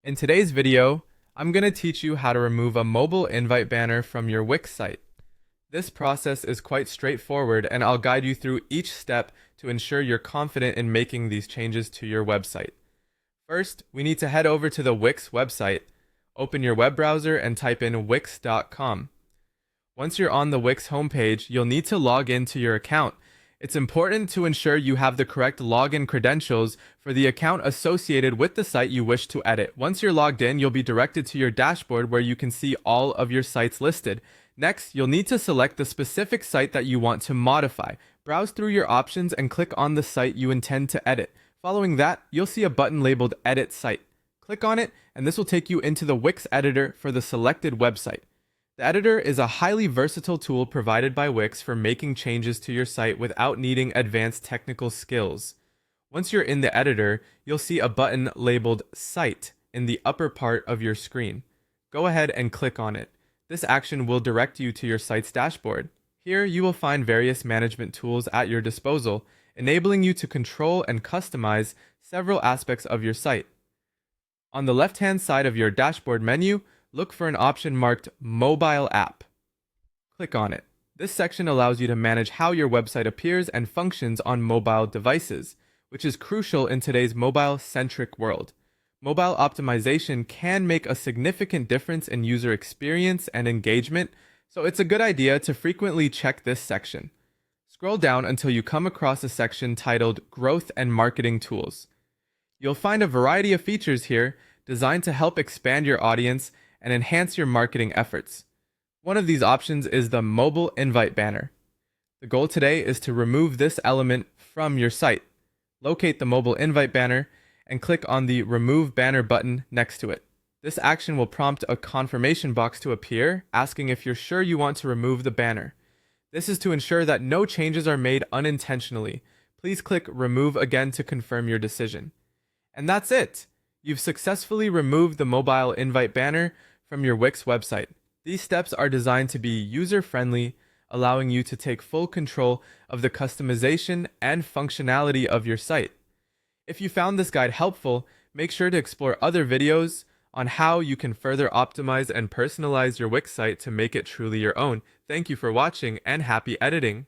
In today's video, I'm going to teach you how to remove a mobile invite banner from your Wix site. This process is quite straightforward, and I'll guide you through each step to ensure you're confident in making these changes to your website. First, we need to head over to the Wix website, open your web browser and type in wix.com. Once you're on the Wix homepage, you'll need to log into your account. It's important to ensure you have the correct login credentials for the account associated with the site you wish to edit. Once you're logged in, you'll be directed to your dashboard where you can see all of your sites listed. Next, you'll need to select the specific site that you want to modify. Browse through your options and click on the site you intend to edit. Following that, you'll see a button labeled Edit Site. Click on it, and this will take you into the Wix Editor for the selected website. The editor is a highly versatile tool provided by Wix for making changes to your site without needing advanced technical skills. Once you're in the editor, you'll see a button labeled Site in the upper part of your screen. Go ahead and click on it. This action will direct you to your site's dashboard. Here, you will find various management tools at your disposal, enabling you to control and customize several aspects of your site. On the left-hand side of your dashboard menu, look for an option marked Mobile App. Click on it. This section allows you to manage how your website appears and functions on mobile devices, which is crucial in today's mobile-centric world. Mobile optimization can make a significant difference in user experience and engagement, so it's a good idea to frequently check this section. Scroll down until you come across a section titled Growth and Marketing Tools. You'll find a variety of features here designed to help expand your audience and enhance your marketing efforts. One of these options is the mobile invite banner. The goal today is to remove this element from your site. Locate the mobile invite banner and click on the Remove Banner button next to it. This action will prompt a confirmation box to appear, asking if you're sure you want to remove the banner. This is to ensure that no changes are made unintentionally. Please click Remove again to confirm your decision. And that's it! You've successfully removed the mobile invite banner from your Wix website. These steps are designed to be user-friendly, allowing you to take full control of the customization and functionality of your site. If you found this guide helpful, make sure to explore other videos on how you can further optimize and personalize your Wix site to make it truly your own. Thank you for watching and happy editing!